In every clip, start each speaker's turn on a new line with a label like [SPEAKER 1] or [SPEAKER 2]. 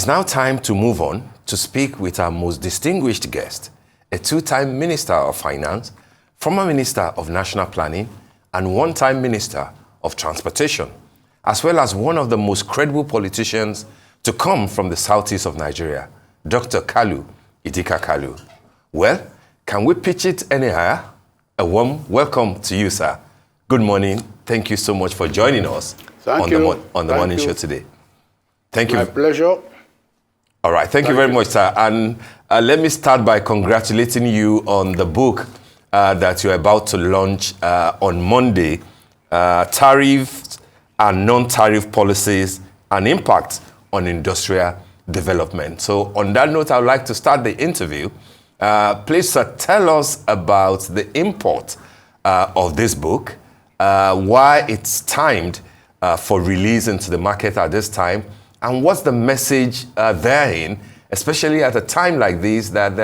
[SPEAKER 1] It's now time to move on to speak with our most distinguished guest, a two-time Minister of Finance, former Minister of National Planning, and one-time Minister of Transportation, as well as one of the most credible politicians to come from the southeast of Nigeria, Dr. Kalu, Idika Kalu. Well, can we pitch it any higher? A warm welcome to you, sir. Good morning. Thank you so much for joining us on the morning show today. Thank you.
[SPEAKER 2] My pleasure.
[SPEAKER 1] All right. Thank you very much, sir. And let me start by congratulating you on the book that you're about to launch on Monday, Tariffs and Non-Tariff Policies and Impact on Industrial Development. So on that note, I would like to start the interview. Please, sir, tell us about the import of this book, why it's timed for release into the market at this time, and what's the message therein, especially at a time like this that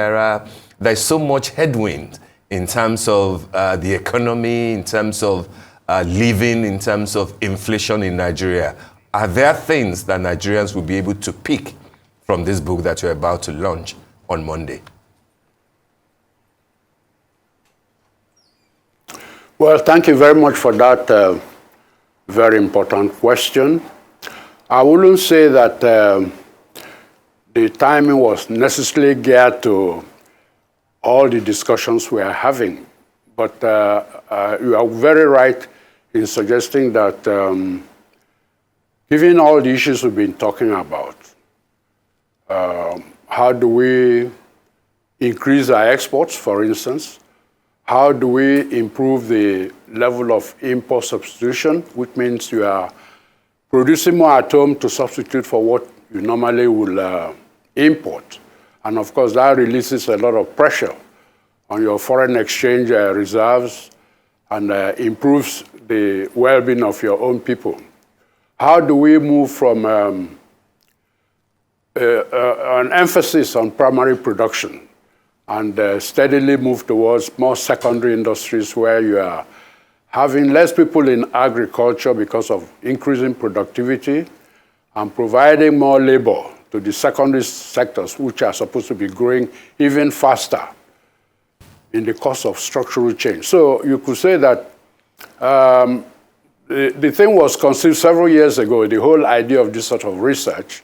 [SPEAKER 1] there's so much headwind in terms of the economy, in terms of living, in terms of inflation in Nigeria. Are there things that Nigerians will be able to pick from this book that you're about to launch on Monday?
[SPEAKER 2] Well, thank you very much for that very important question. I wouldn't say that the timing was necessarily geared to all the discussions we are having, but you are very right in suggesting that given all the issues we've been talking about, how do we increase our exports, for instance? How do we improve the level of import substitution, which means you are producing more at home to substitute for what you normally will import? And of course, that releases a lot of pressure on your foreign exchange reserves and improves the well-being of your own people. How do we move from an emphasis on primary production and steadily move towards more secondary industries where you are having less people in agriculture because of increasing productivity and providing more labor to the secondary sectors, which are supposed to be growing even faster in the course of structural change. So you could say that the thing was conceived several years ago, the whole idea of this sort of research.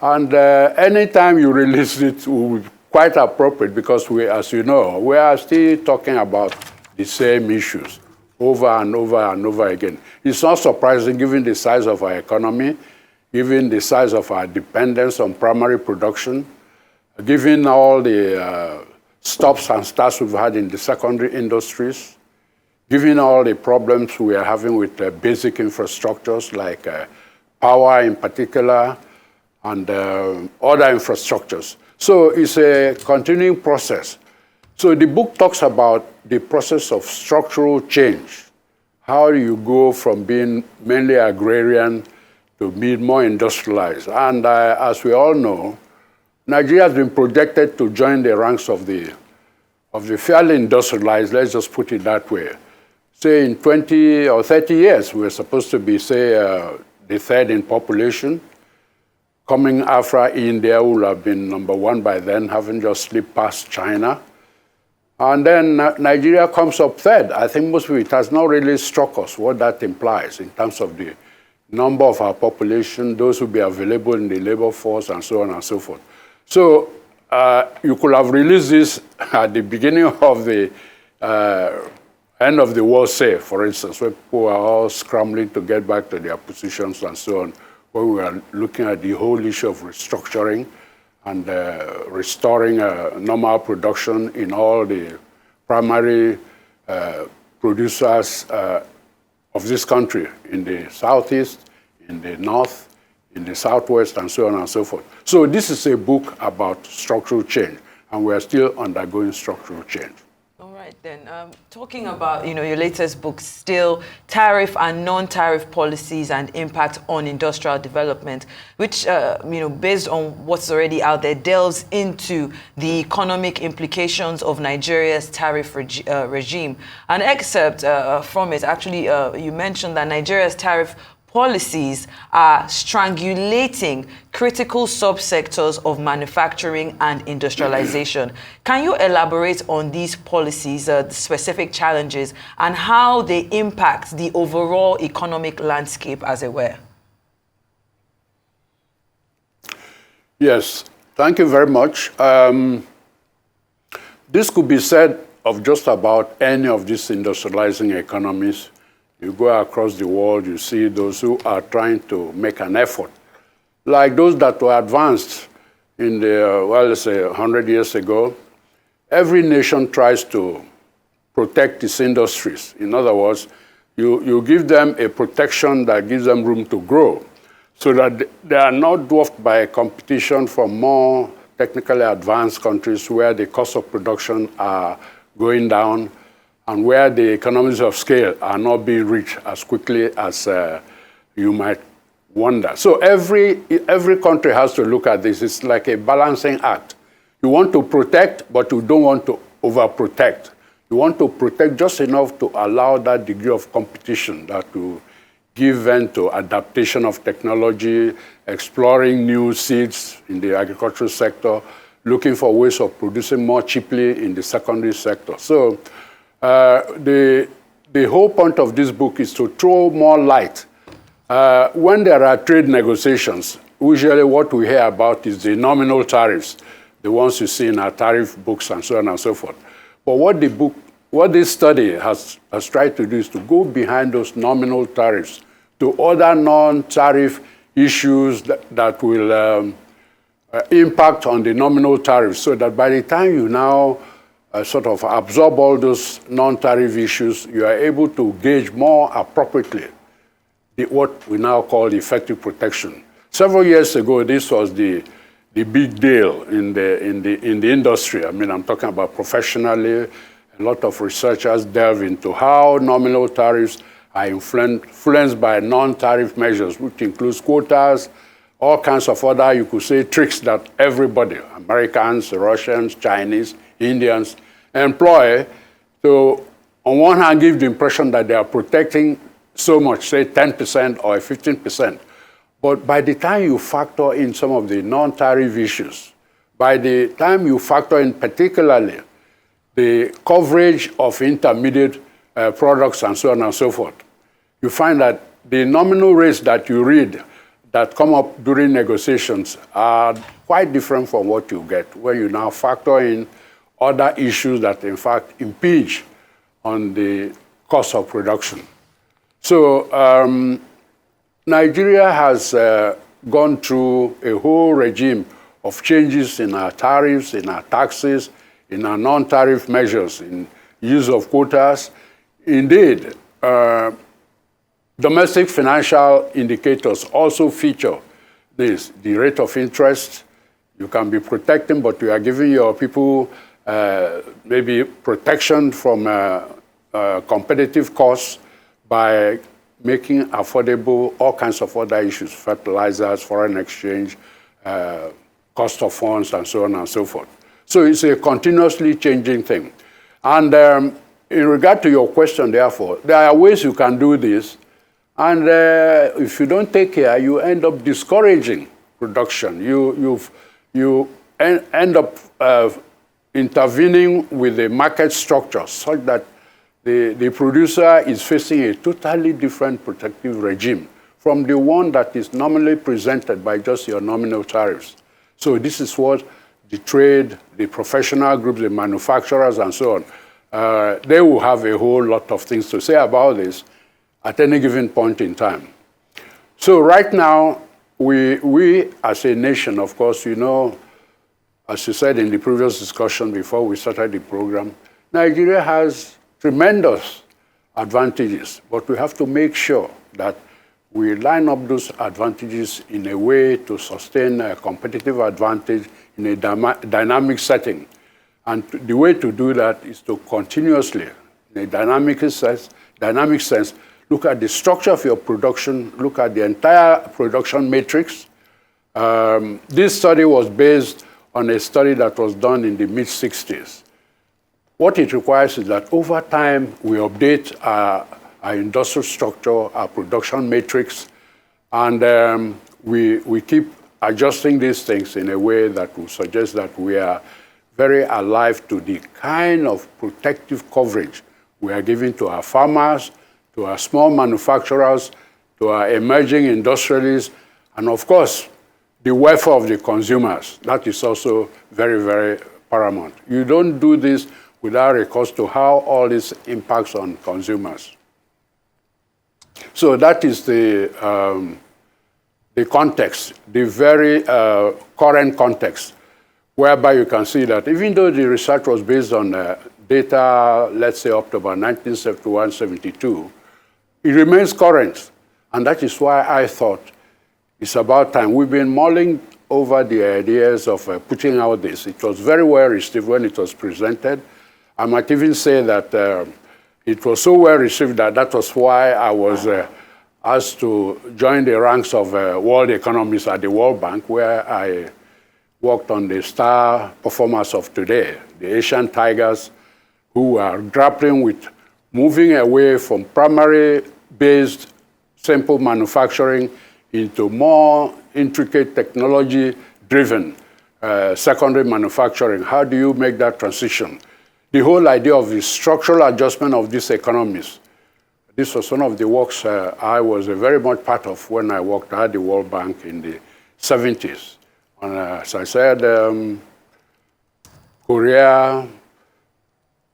[SPEAKER 2] And anytime you release it, will be quite appropriate because we, as you know, we are still talking about the same issues over and over and over again. It's not surprising given the size of our economy, given the size of our dependence on primary production, given all the stops and starts we've had in the secondary industries, given all the problems we are having with basic infrastructures like power in particular and other infrastructures. So it's a continuing process. So the book talks about the process of structural change. How do you go from being mainly agrarian to being more industrialized? And as we all know, Nigeria has been projected to join the ranks of the fairly industrialized, let's just put it that way. Say in 20 or 30 years, we're supposed to be, say, the third in population. Coming after India, will have been number one by then, having just slipped past China. And then Nigeria comes up third. I think most of it has not really struck us what that implies in terms of the number of our population, those who will be available in the labor force, and so on and so forth. So you could have released this at the beginning of the end of the war, say, for instance, where people are all scrambling to get back to their positions and so on, where we are looking at the whole issue of restructuring and restoring normal production in all the primary producers of this country, in the southeast, in the north, in the southwest, and so on and so forth. So this is a book about structural change, and we are still undergoing structural change.
[SPEAKER 3] All right, then. Talking about, your latest book, still tariff and non-tariff policies and impact on industrial development, which, based on what's already out there, delves into the economic implications of Nigeria's tariff regime. An excerpt from it, actually, you mentioned that Nigeria's tariff policies are strangulating critical subsectors of manufacturing and industrialization. Can you elaborate on these policies, the specific challenges, and how they impact the overall economic landscape, as it were?
[SPEAKER 2] Yes, thank you very much. This could be said of just about any of these industrializing economies. You go across the world, you see those who are trying to make an effort, like those that were advanced in the, well, let's say 100 years ago. Every nation tries to protect its industries. In other words, you give them a protection that gives them room to grow, so that they are not dwarfed by competition from more technically advanced countries where the cost of production are going down and where the economies of scale are not being reached as quickly as you might wonder. So every country has to look at this. It's like a balancing act. You want to protect, but you don't want to overprotect. You want to protect just enough to allow that degree of competition that will give vent to adaptation of technology, exploring new seeds in the agricultural sector, looking for ways of producing more cheaply in the secondary sector. So the whole point of this book is to throw more light. When there are trade negotiations, usually what we hear about is the nominal tariffs, the ones you see in our tariff books and so on and so forth. But what this study has tried to do is to go behind those nominal tariffs to other non-tariff issues that will impact on the nominal tariffs, so that by the time you now sort of absorb all those non-tariff issues, you are able to gauge more appropriately what we now call effective protection. Several years ago, this was the big deal in the industry. I mean, I'm talking about professionally. A lot of researchers delve into how nominal tariffs are influenced by non-tariff measures, which includes quotas, all kinds of other, you could say, tricks that everybody, Americans, Russians, Chinese, Indians, employ to, on one hand, give the impression that they are protecting so much, say 10% or 15%. But by the time you factor in some of the non-tariff issues, by the time you factor in particularly the coverage of intermediate products and so on and so forth, you find that the nominal rates that you read that come up during negotiations are quite different from what you get when you now factor in other issues that, in fact, impinge on the cost of production. So Nigeria has gone through a whole regime of changes in our tariffs, in our taxes, in our non-tariff measures, in use of quotas. Indeed, domestic financial indicators also feature this, the rate of interest. You can be protecting, but you are giving your people maybe protection from competitive costs by making affordable all kinds of other issues, fertilizers, foreign exchange, cost of funds, and so on and so forth. So it's a continuously changing thing. And in regard to your question, therefore, there are ways you can do this. And if you don't take care, you end up discouraging production. You end up intervening with the market structure such that the producer is facing a totally different protective regime from the one that is normally presented by just your nominal tariffs. So this is what the trade, the professional groups, the manufacturers, and so on, they will have a whole lot of things to say about this at any given point in time. So right now, we as a nation, of course, you know, as you said in the previous discussion before we started the program, Nigeria has tremendous advantages, but we have to make sure that we line up those advantages in a way to sustain a competitive advantage in a dynamic setting. And the way to do that is to continuously, in a dynamic sense, look at the structure of your production, look at the entire production matrix. This study was based on a study that was done in the mid-60s. What it requires is that over time, we update our industrial structure, our production matrix, And we keep adjusting these things in a way that will suggest that we are very alive to the kind of protective coverage we are giving to our farmers, to our small manufacturers, to our emerging industrialists, and of course, the welfare of the consumers. That is also very, very paramount. You don't do this without recourse to how all this impacts on consumers. So that is the context, the very current context, whereby you can see that even though the research was based on data, let's say up to about 1971, 72, it remains current. And that is why I thought it's about time. We've been mulling over the ideas of putting out this. It was very well received when it was presented. I might even say that it was so well received that that was why I was asked to join the ranks of world economists at the World Bank, where I worked on the star performers of today, the Asian tigers, who are grappling with moving away from primary-based simple manufacturing into more intricate technology-driven secondary manufacturing. How do you make that transition? The whole idea of the structural adjustment of these economies. This was one of the works I was very much part of when I worked at the World Bank in the 70s. And as I said, Korea,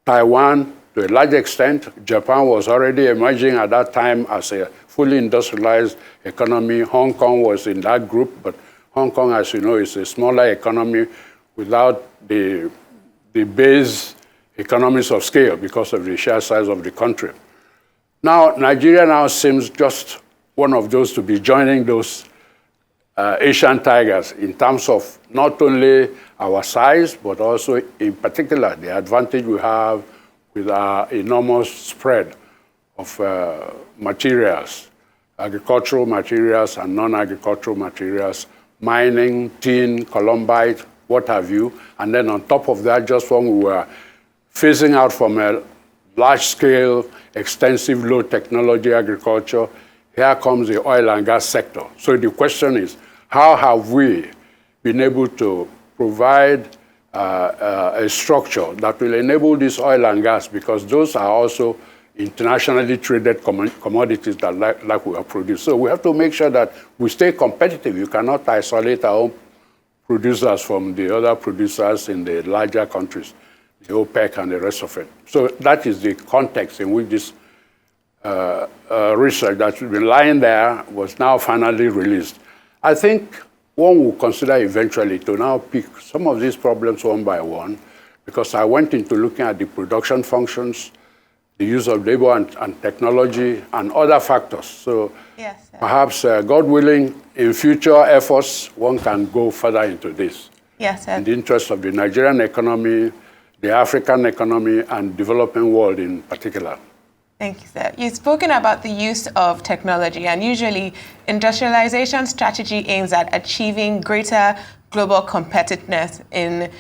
[SPEAKER 2] Taiwan, to a large extent, Japan was already emerging at that time as a fully industrialized economy. Hong Kong was in that group, but Hong Kong, as you know, is a smaller economy without the base economies of scale because of the sheer size of the country. Now, Nigeria now seems just one of those to be joining those Asian tigers in terms of not only our size, but also in particular the advantage we have with our enormous spread of materials, agricultural materials and non-agricultural materials, mining, tin, columbite, what have you. And then on top of that, just when we were phasing out from a large-scale, extensive, low-technology agriculture, here comes the oil and gas sector. So the question is, how have we been able to provide a structure that will enable this oil and gas, because those are also internationally traded commodities that like we have produced. So we have to make sure that we stay competitive. You cannot isolate our own producers from the other producers in the larger countries, the OPEC and the rest of it. So that is the context in which this research that's been lying there was now finally released. I think one will consider eventually to now pick some of these problems one by one, because I went into looking at the production functions, the use of labor and technology, and other factors. So yes, perhaps, God willing, in future efforts, one can go further into this.
[SPEAKER 4] Yes, sir.
[SPEAKER 2] In the interest of the Nigerian economy, the African economy, and developing world in particular.
[SPEAKER 4] Thank you, sir. You've spoken about the use of technology, and usually industrialization strategy aims at achieving greater global competitiveness in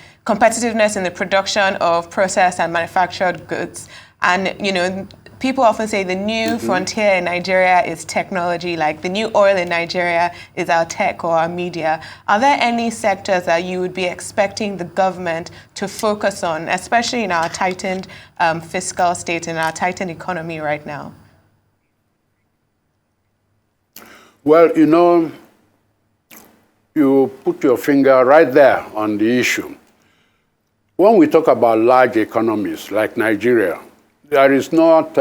[SPEAKER 4] the production of processed and manufactured goods. And, you know, people often say the new frontier in Nigeria is technology, like the new oil in Nigeria is our tech or our media. Are there any sectors that you would be expecting the government to focus on, especially in our tightened fiscal state, in our tightened economy right now?
[SPEAKER 2] Well, you know, you put your finger right there on the issue. When we talk about large economies like Nigeria, there is not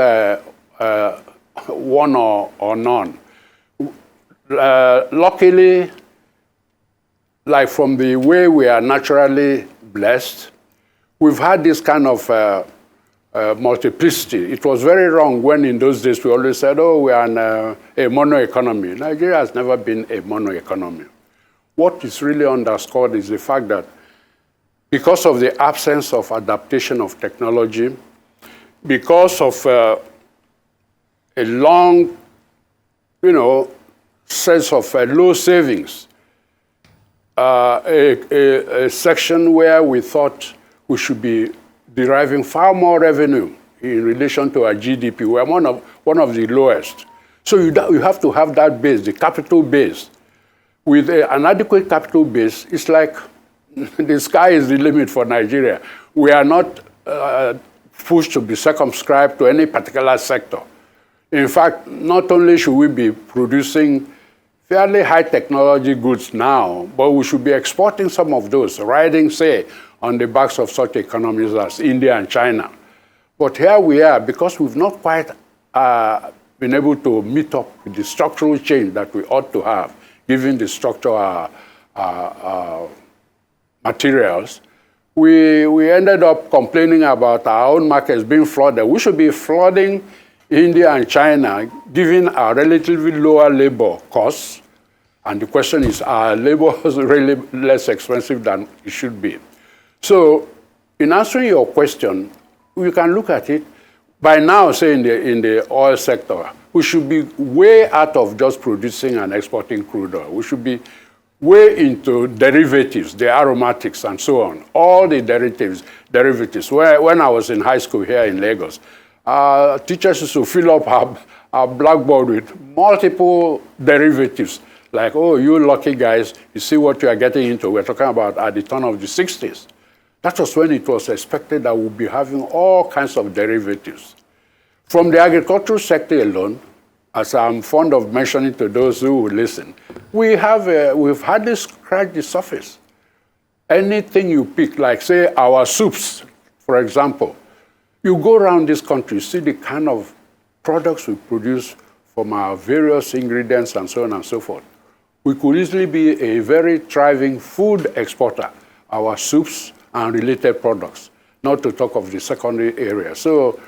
[SPEAKER 2] one or none. Luckily, like from the way we are naturally blessed, we've had this kind of multiplicity. It was very wrong when in those days we always said, oh, we are a mono economy. Nigeria has never been a mono economy. What is really underscored is the fact that because of the absence of adaptation of technology, because of a long, sense of low savings, a section where we thought we should be deriving far more revenue in relation to our GDP. We're one of the lowest. So you have to have that base, the capital base. With an adequate capital base, it's like the sky is the limit for Nigeria. We are not pushed to be circumscribed to any particular sector. In fact, not only should we be producing fairly high technology goods now, but we should be exporting some of those, riding, say, on the backs of such economies as India and China. But here we are, because we've not quite been able to meet up with the structural change that we ought to have, given the structure of our materials, we ended up complaining about our own markets being flooded. We should be flooding India and China, given our relatively lower labor costs. And the question is, are labor really less expensive than it should be? So in answering your question, we can look at it. By now, say in the oil sector, we should be way out of just producing and exporting crude oil. We should be way into derivatives, the aromatics and so on, all the derivatives. When I was in high school here in Lagos, teachers used to fill up our blackboard with multiple derivatives, like, oh, you lucky guys, you see what you are getting into. We're talking about at the turn of the 60s. That was when it was expected that we'll be having all kinds of derivatives. From the agricultural sector alone, as I'm fond of mentioning to those who will listen, we've hardly scratched the surface. Anything you pick, like say our soups, for example, you go around this country, see the kind of products we produce from our various ingredients and so on and so forth. We could easily be a very thriving food exporter, our soups and related products, not to talk of the secondary area. So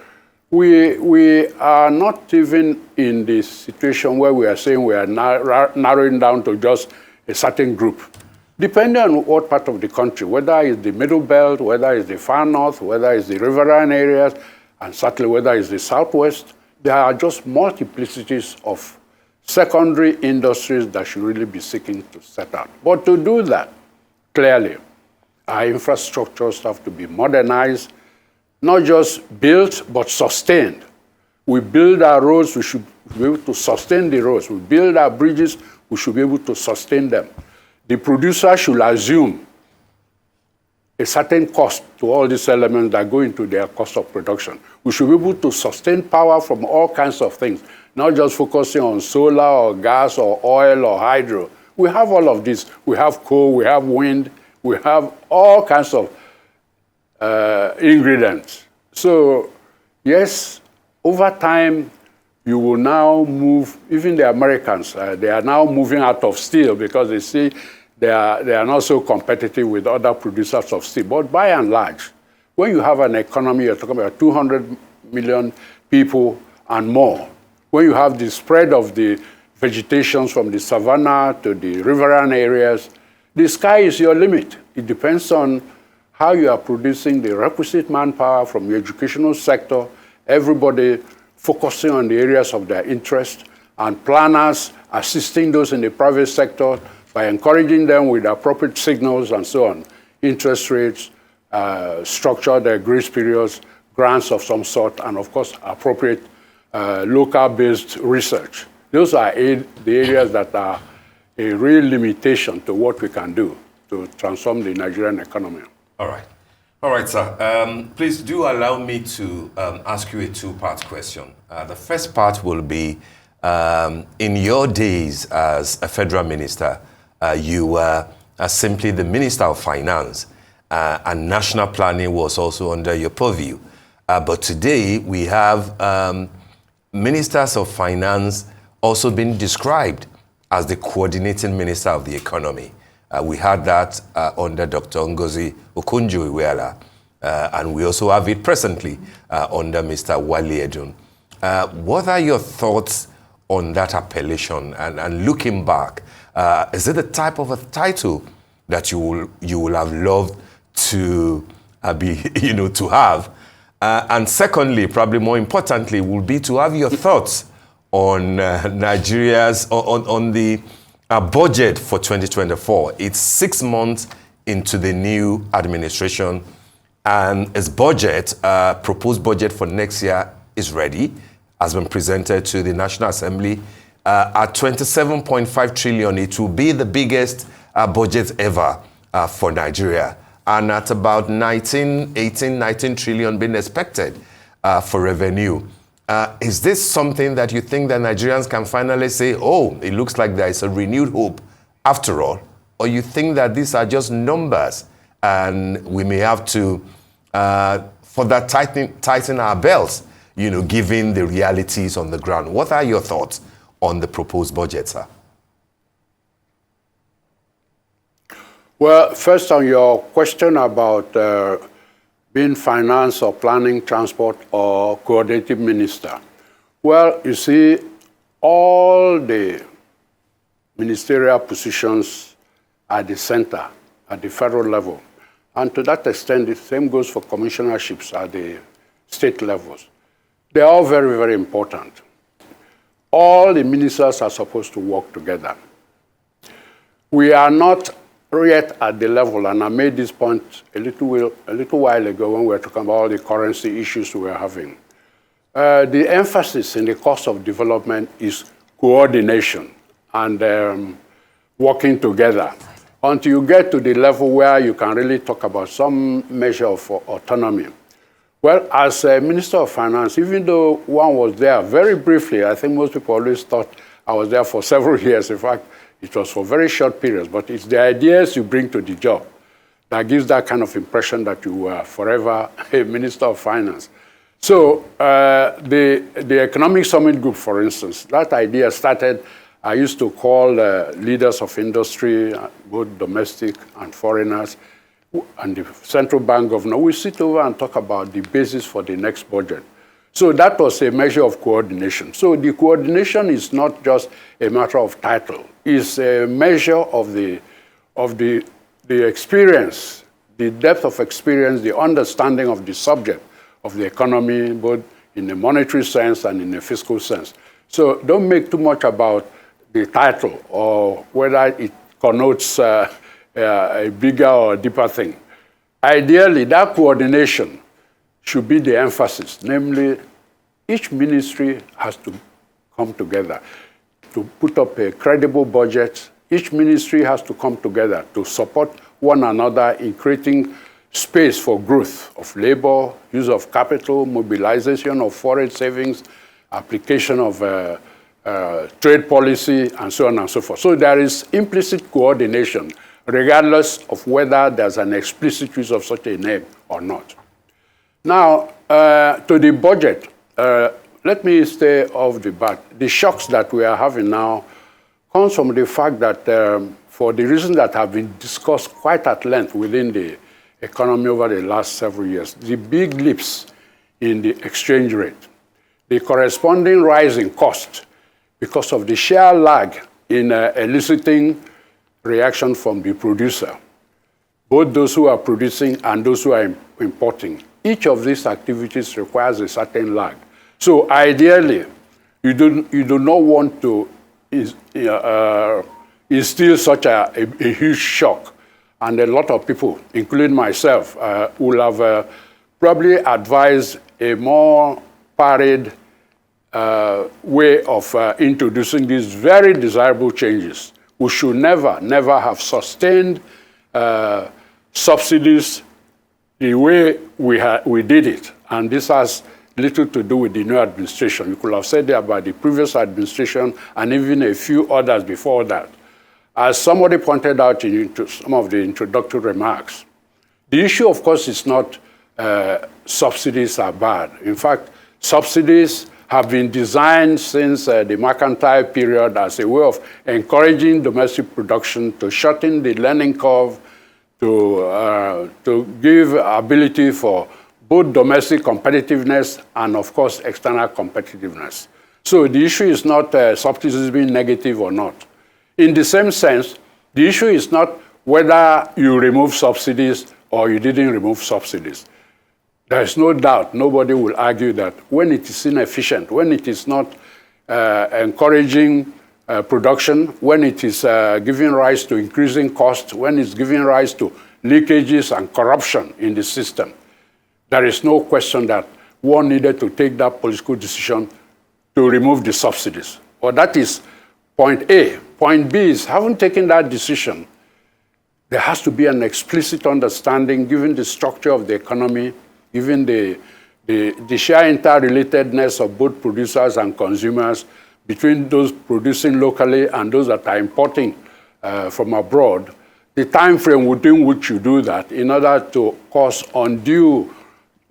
[SPEAKER 2] we are not even in the situation where we are saying we are narrowing down to just a certain group. Depending on what part of the country, whether it's the Middle Belt, whether it's the far north, whether it's the riverine areas, and certainly whether it's the southwest, there are just multiplicities of secondary industries that should really be seeking to set out. But to do that, clearly, our infrastructures have to be modernized, not just built, but sustained. We build our roads, we should be able to sustain the roads. We build our bridges, we should be able to sustain them. The producer should assume a certain cost to all these elements that go into their cost of production. We should be able to sustain power from all kinds of things, not just focusing on solar or gas or oil or hydro. We have all of this. We have coal, we have wind, we have all kinds of ingredients. So, yes, over time, you will now move, even the Americans, they are now moving out of steel because they see they are not so competitive with other producers of steel. But by and large, when you have an economy, you're talking about 200 million people and more, when you have the spread of the vegetations from the savanna to the riverine areas, the sky is your limit. It depends on how you are producing the requisite manpower from the educational sector, everybody focusing on the areas of their interest, and planners assisting those in the private sector by encouraging them with appropriate signals and so on, interest rates, structured grace periods, grants of some sort, and of course, appropriate local-based research. Those are the areas that are a real limitation to what we can do to transform the Nigerian economy.
[SPEAKER 1] All right. All right, sir. Please do allow me to ask you a two-part question. The first part will be, in your days as a federal minister, you were simply the Minister of Finance, and national planning was also under your purview. But today, we have ministers of finance also being described as the coordinating minister of the economy. We had that under Dr. Ngozi Okonjo-Iweala, and we also have it presently under Mr. Wale Edun. What are your thoughts on that appellation? And looking back, is it the type of a title that you will have loved to to have? And secondly, probably more importantly, will be to have your thoughts on Nigeria's on the budget for 2024. It's 6 months into the new administration, and its budget, proposed budget for next year is ready. has been presented to the National Assembly. At 27.5 trillion, it will be the biggest budget ever for Nigeria. And at about 19 trillion being expected for revenue. Is this something that you think that Nigerians can finally say, oh, it looks like there is a renewed hope after all? Or you think that these are just numbers and we may have to further tighten our belts, you know, given the realities on the ground? What are your thoughts on the proposed budget, sir?
[SPEAKER 2] Well, first on your question about being finance or planning, transport, or coordinating minister. Well, you see, all the ministerial positions at the center, at the federal level, and to that extent, the same goes for commissionerships at the state levels. They're all very, very important. All the ministers are supposed to work together. We are not yet at the level, and I made this point a little while ago when we were talking about all the currency issues we are having. The emphasis in the cost of development is coordination and working together until you get to the level where you can really talk about some measure of autonomy. Well, as a Minister of Finance, even though one was there very briefly, I think most people always thought I was there for several years. In fact, it was for very short periods, but it's the ideas you bring to the job that gives that kind of impression that you were forever a Minister of Finance. So the Economic Summit Group, for instance, that idea started, I used to call leaders of industry, both domestic and foreigners, and the central bank governor. We sit over and talk about the basis for the next budget. So that was a measure of coordination. So the coordination is not just a matter of title. It's a measure of the experience, the depth of experience, the understanding of the subject of the economy, both in a monetary sense and in a fiscal sense. So don't make too much about the title or whether it connotes a bigger or deeper thing. Ideally, that coordination should be the emphasis, namely, each ministry has to come together to put up a credible budget. Each ministry has to come together to support one another in creating space for growth of labor, use of capital, mobilization of foreign savings, application of trade policy, and so on and so forth. So there is implicit coordination, regardless of whether there's an explicit use of such a name or not. Now, to the budget, let me stay off the bat. The shocks that we are having now comes from the fact that for the reasons that have been discussed quite at length within the economy over the last several years, the big leaps in the exchange rate, the corresponding rise in cost because of the sheer lag in eliciting reaction from the producer, both those who are producing and those who are importing. Each of these activities requires a certain lag. So ideally, you do not want to instill such a huge shock. And a lot of people, including myself, will have probably advised a more parried way of introducing these very desirable changes. We should never have sustained subsidies the way we did it. And this has little to do with the new administration. You could have said that about the previous administration and even a few others before that. As somebody pointed out in some of the introductory remarks, the issue, of course, is not subsidies are bad. In fact, subsidies have been designed since the mercantile period as a way of encouraging domestic production, to shorten the learning curve, to give ability for both domestic competitiveness and, of course, external competitiveness. So the issue is not subsidies being negative or not. In the same sense, the issue is not whether you remove subsidies or you didn't remove subsidies. There is no doubt, nobody will argue that when it is inefficient, when it is not encouraging production, when it is giving rise to increasing costs, when it's giving rise to leakages and corruption in the system, there is no question that one needed to take that political decision to remove the subsidies. Well, that is point A. Point B is, having taken that decision, there has to be an explicit understanding, given the structure of the economy, given the sheer interrelatedness of both producers and consumers, between those producing locally and those that are importing from abroad, the time frame within which you do that in order to cause undue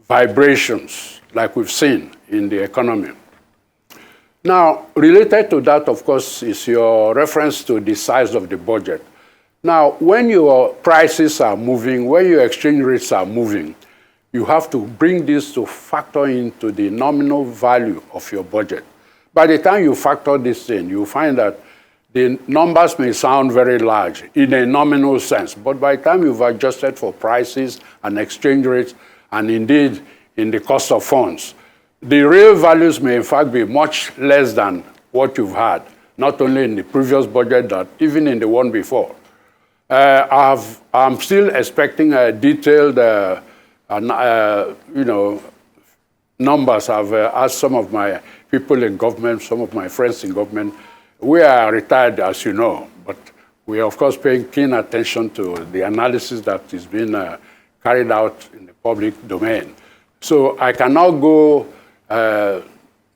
[SPEAKER 2] vibrations like we've seen in the economy. Now, related to that, of course, is your reference to the size of the budget. Now, when your prices are moving, when your exchange rates are moving, you have to bring this to factor into the nominal value of your budget. By the time you factor this in, you find that the numbers may sound very large in a nominal sense, but by the time you've adjusted for prices and exchange rates, and indeed in the cost of funds, the real values may in fact be much less than what you've had, not only in the previous budget, but even in the one before. I'm still expecting a detailed, numbers. I've asked some of my people in government, some of my friends in government. We are retired, as you know, but we are, of course, paying keen attention to the analysis that is being carried out in the public domain. So I cannot go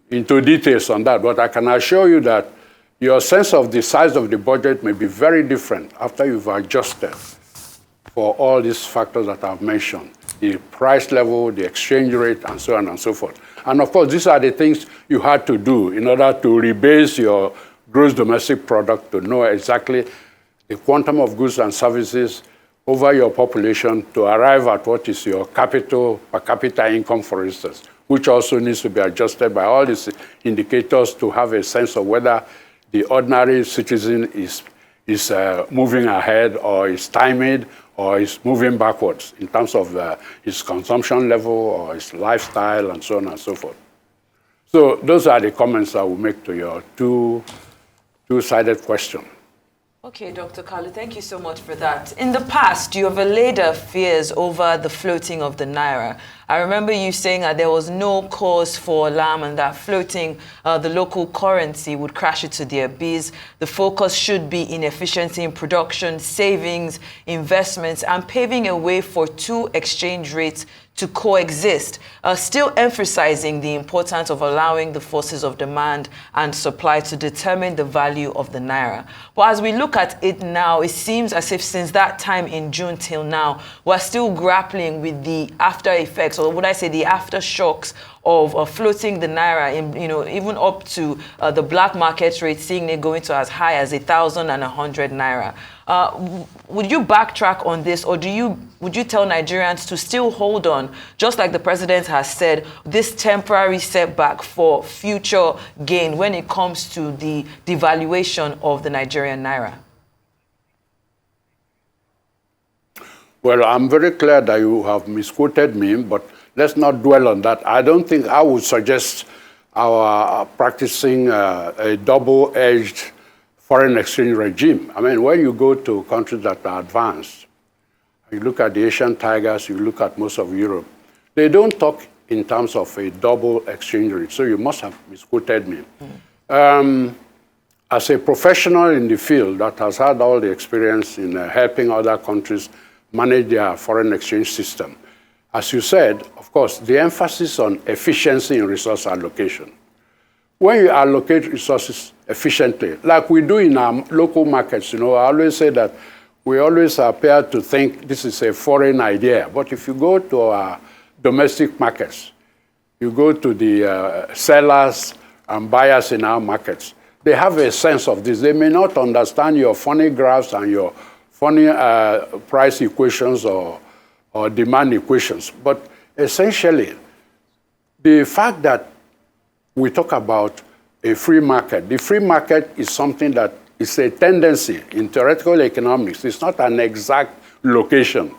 [SPEAKER 2] into details on that, but I can assure you that your sense of the size of the budget may be very different after you've adjusted for all these factors that I've mentioned, the price level, the exchange rate, and so on and so forth. And of course, these are the things you had to do in order to rebase your gross domestic product to know exactly the quantum of goods and services over your population to arrive at what is your capital per capita income, for instance, which also needs to be adjusted by all these indicators to have a sense of whether the ordinary citizen is moving ahead or is stymied or is moving backwards in terms of his consumption level or his lifestyle and so on and so forth. So those are the comments I will make to your two-sided question.
[SPEAKER 3] Okay, Dr. Kalu, thank you so much for that. In the past, you have allayed fears over the floating of the naira. I remember you saying that there was no cause for alarm and that floating the local currency would crash it to the abyss. The focus should be in efficiency in production, savings, investments, and paving a way for two exchange rates to coexist, still emphasizing the importance of allowing the forces of demand and supply to determine the value of the naira. But as we look at it now, it seems as if since that time in June till now, we're still grappling with the after effects, or would I say the aftershocks of floating the naira, even up to the black market rate, seeing it going to as high as 1,100 naira. Would you backtrack on this, or would you tell Nigerians to still hold on, just like the president has said, this temporary setback for future gain when it comes to the devaluation of the Nigerian naira?
[SPEAKER 2] Well, I'm very clear that you have misquoted me, but let's not dwell on that. I don't think I would suggest our practicing a double-edged foreign exchange regime. I mean, when you go to countries that are advanced, you look at the Asian tigers, you look at most of Europe, they don't talk in terms of a double exchange rate, so you must have misquoted me. As a professional in the field that has had all the experience in helping other countries manage their foreign exchange system, as you said, of course, the emphasis on efficiency in resource allocation. When you allocate resources efficiently, like we do in our local markets, I always say that we always appear to think this is a foreign idea. But if you go to our domestic markets, you go to the sellers and buyers in our markets, they have a sense of this. They may not understand your funny graphs and your funny price equations or demand equations. But essentially, the fact that we talk about a free market, the free market is something that is a tendency in theoretical economics. It's not an exact location.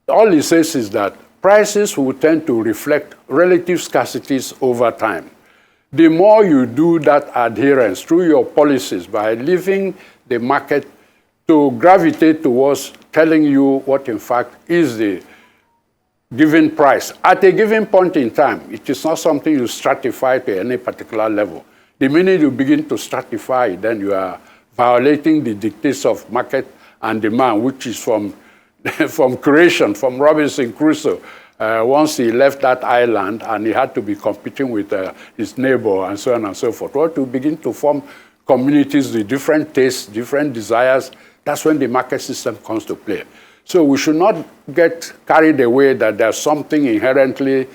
[SPEAKER 2] All it says is that prices will tend to reflect relative scarcities over time. The more you do that adherence through your policies by leaving the market to gravitate towards telling you what in fact is the given price. At a given point in time, it is not something you stratify to any particular level. The minute you begin to stratify, then you are violating the dictates of market and demand, which is from, from creation, from Robinson Crusoe. Once he left that island and he had to be competing with his neighbor and so on and so forth. Or to begin to form communities with different tastes, different desires, that's when the market system comes to play. So we should not get carried away that there's something inherently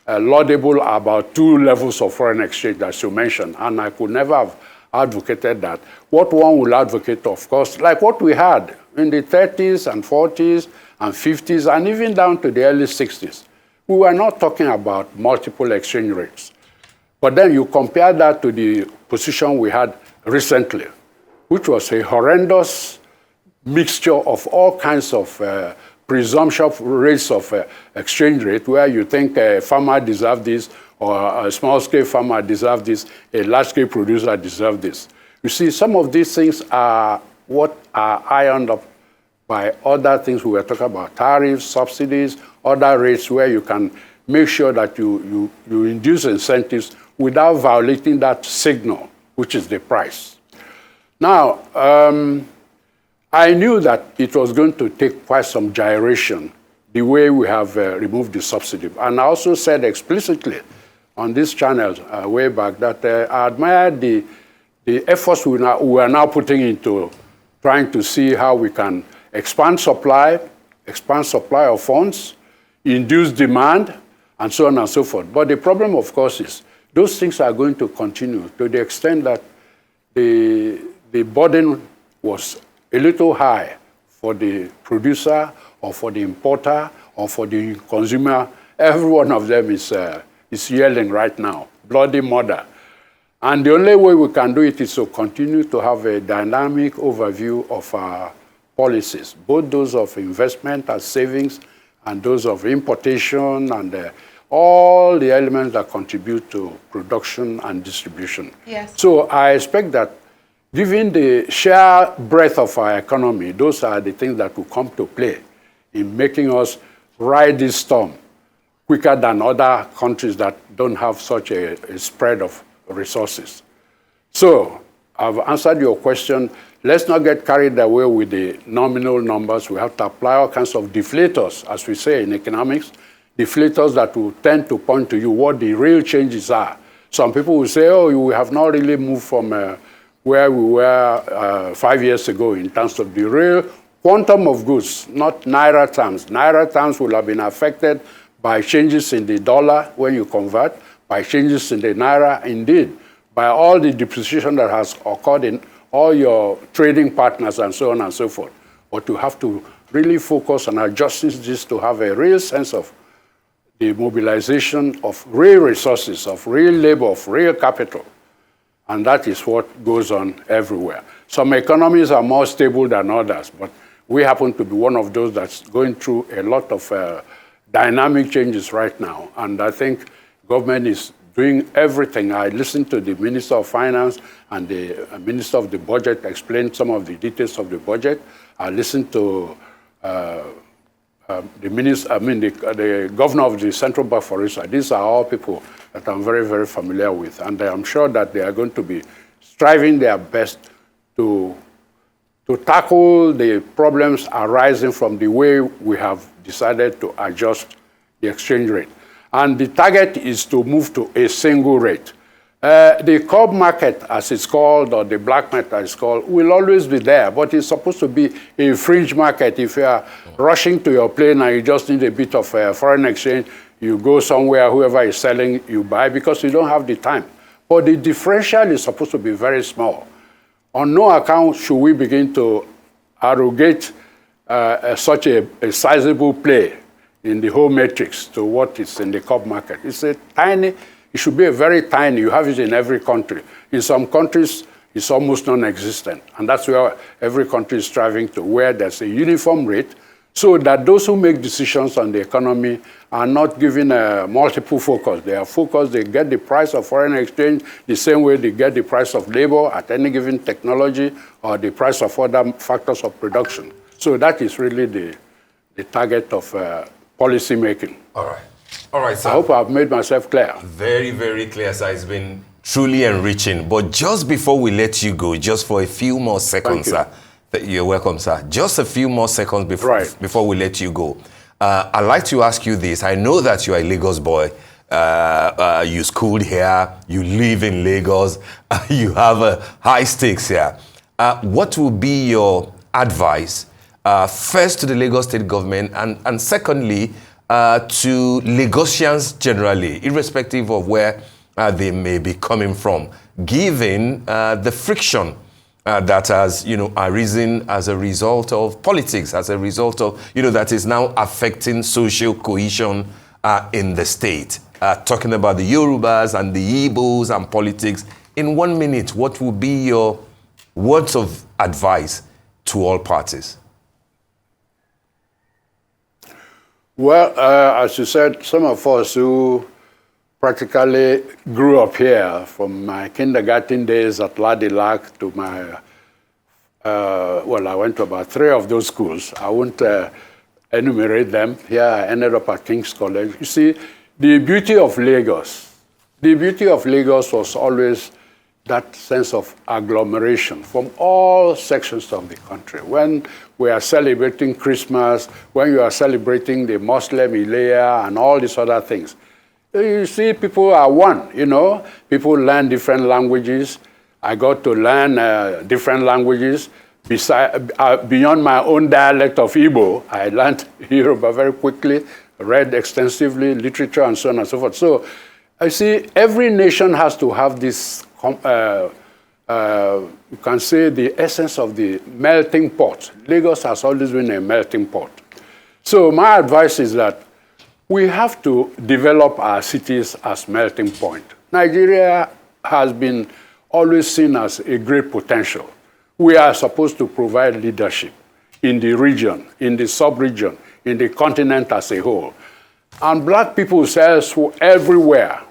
[SPEAKER 2] laudable about two levels of foreign exchange, as you mentioned, and I could never have advocated that. What one will advocate, of course, like what we had in the 30s and 40s and 50s and even down to the early 60s. We were not talking about multiple exchange rates. But then you compare that to the position we had recently, which was a horrendous mixture of all kinds of presumption rates of exchange rate, where you think a farmer deserves this, or a small-scale farmer deserves this, a large-scale producer deserves this. You see, some of these things are what are ironed up by other things we were talking about, tariffs, subsidies, other rates where you can make sure that you induce incentives without violating that signal, which is the price. Now, I knew that it was going to take quite some gyration, the way we have removed the subsidy. And I also said explicitly on this channel way back that I admired the efforts we are now putting into trying to see how we can expand supply of funds, induce demand, and so on and so forth. But the problem, of course, is those things are going to continue to the extent that the burden was a little high for the producer or for the importer or for the consumer. Every one of them is yelling right now, bloody murder. And the only way we can do it is to continue to have a dynamic overview of our policies, both those of investment and savings and those of importation and all the elements that contribute to production and distribution.
[SPEAKER 4] Yes.
[SPEAKER 2] So I expect that given the sheer breadth of our economy, those are the things that will come to play in making us ride this storm quicker than other countries that don't have such a spread of resources. So I've answered your question. Let's not get carried away with the nominal numbers. We have to apply all kinds of deflators, as we say in economics, deflators that will tend to point to you what the real changes are. Some people will say, oh, you have not really moved from where we were 5 years ago in terms of the real quantum of goods, not Naira terms. Naira terms will have been affected by changes in the dollar when you convert, by changes in the Naira, indeed, by all the depreciation that has occurred in all your trading partners and so on and so forth. But you have to really focus on adjusting this to have a real sense of the mobilization of real resources, of real labor, of real capital. And that is what goes on everywhere. Some economies are more stable than others, but we happen to be one of those that's going through a lot of dynamic changes right now. And I think government is doing everything. I listened to the Minister of Finance and the Minister of the Budget explain some of the details of the budget. I listened to the Governor of the Central Bank for Research. These are all people that I'm very, very familiar with. And I'm sure that they are going to be striving their best to tackle the problems arising from the way we have decided to adjust the exchange rate. And the target is to move to a single rate. The curb market, as it's called, or the black market, as it's called, will always be there, but it's supposed to be a fringe market. If you are rushing to your plane and you just need a bit of foreign exchange, you go somewhere, whoever is selling, you buy, because you don't have the time. But the differential is supposed to be very small. On no account should we begin to arrogate such a sizable play in the whole matrix to what is in the curb market. It's a tiny, it should be a very tiny, you have it in every country. In some countries, it's almost non-existent. And that's where every country is striving to, where there's a uniform rate, so that those who make decisions on the economy are not given a multiple focus. They are focused, they get the price of foreign exchange the same way they get the price of labor at any given technology or the price of other factors of production. So that is really the target of policy making.
[SPEAKER 1] All right. All right, sir.
[SPEAKER 2] I hope I've made myself clear.
[SPEAKER 1] Very, very clear, sir. It's been truly enriching. But just before we let you go, just for a few more seconds, sir. You're welcome, sir. Just a few more seconds before we let you go. I'd like to ask you this. I know that you are a Lagos boy. You schooled here. You live in Lagos. You have high stakes here. What will be your advice, first to the Lagos state government and secondly, to Lagosians generally, irrespective of where they may be coming from, given the friction that has, arisen as a result of politics, as a result of, that is now affecting social cohesion in the state. Talking about the Yorubas and the Igbos and politics. In 1 minute, what will be your words of advice to all parties?
[SPEAKER 2] Well, as you said, some of us who practically grew up here from my kindergarten days at Ladilac to my, I went to about 3 of those schools. I won't enumerate them. Here I ended up at King's College. You see, the beauty of Lagos was always that sense of agglomeration from all sections of the country. When we are celebrating Christmas, when you are celebrating the Muslim Ilaya and all these other things, you see people are one, People learn different languages. I got to learn different languages. Beyond my own dialect of Igbo, I learned Yoruba very quickly, read extensively, literature and so on and so forth. So I see every nation has to have this, you can say, the essence of the melting pot. Lagos has always been a melting pot. So my advice is that we have to develop our cities as melting point. Nigeria has been always seen as a great potential. We are supposed to provide leadership in the region, in the sub-region, in the continent as a whole. And black people sells everywhere.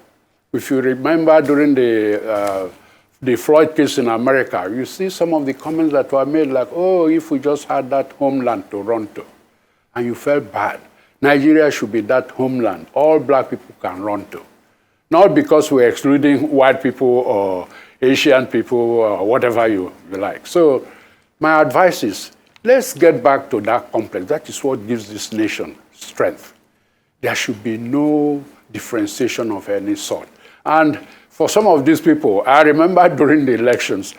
[SPEAKER 2] If you remember during the Floyd case in America, you see some of the comments that were made like, oh, if we just had that homeland to run to. And you felt bad. Nigeria should be that homeland all black people can run to. Not because we're excluding white people or Asian people or whatever you like. So my advice is, let's get back to that complex. That is what gives this nation strength. There should be no differentiation of any sort. And for some of these people, I remember during the elections,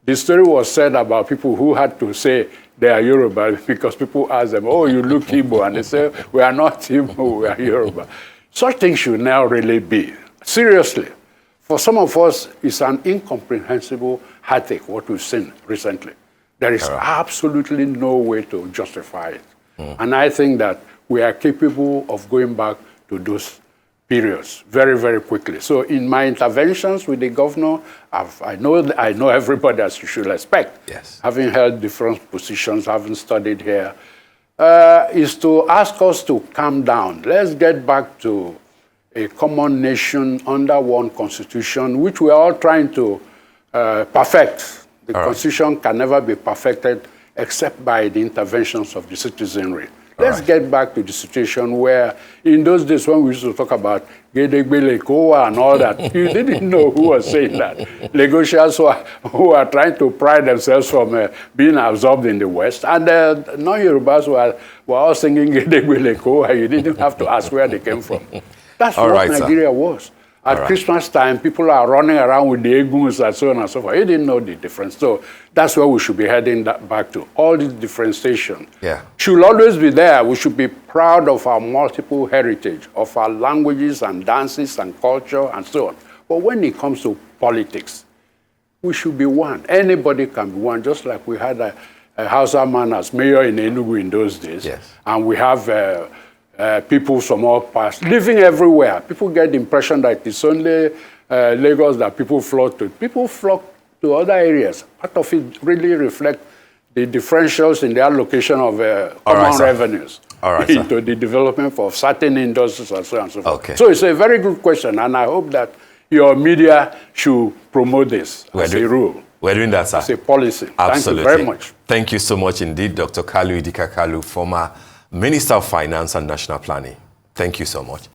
[SPEAKER 2] the story was said about people who had to say they are Yoruba because people ask them, oh, you look Igbo, and they say, we are not Igbo, we are Yoruba. Such things should now really be. Seriously. For some of us, it's an incomprehensible heartache, what we've seen recently. There is absolutely no way to justify it. And I think that we are capable of going back to those periods very, very quickly. So in my interventions with the governor, I know everybody, as you should expect, having held different positions, having studied here, is to ask us to calm down. Let's get back to a common nation under one constitution, which we are all trying to perfect. The constitution can never be perfected except by the interventions of the citizenry. Let's get back to the situation where, in those days when we used to talk about Gedegbelekoa and all that, you didn't know who was saying that. Lagosians who are trying to pride themselves from being absorbed in the West, and non-Yorubas were all singing Gedegbelekoa. You didn't have to ask where they came from. That's what Nigeria was. At Christmas time, people are running around with the eguns and so on and so forth. You didn't know the difference. So that's where we should be heading back to. All this differentiation should always be there. We should be proud of our multiple heritage, of our languages and dances and culture and so on. But when it comes to politics, we should be one. Anybody can be one, just like we had a Hausa man as mayor in Enugu in those days. And we have people from all parts living everywhere. People get the impression that it's only Lagos that people flock to. People flock to other areas. Part of it really reflects the differentials in the allocation of common revenues into the development of certain industries and so on and so forth. So it's a very good question, and I hope that your media should promote this as a rule.
[SPEAKER 1] We're doing that, sir.
[SPEAKER 2] It's a policy.
[SPEAKER 1] Absolutely.
[SPEAKER 2] Thank you very much.
[SPEAKER 1] Thank you so much indeed, Dr. Kalu, Idika Kalu, former Minister of Finance and National Planning. Thank you so much.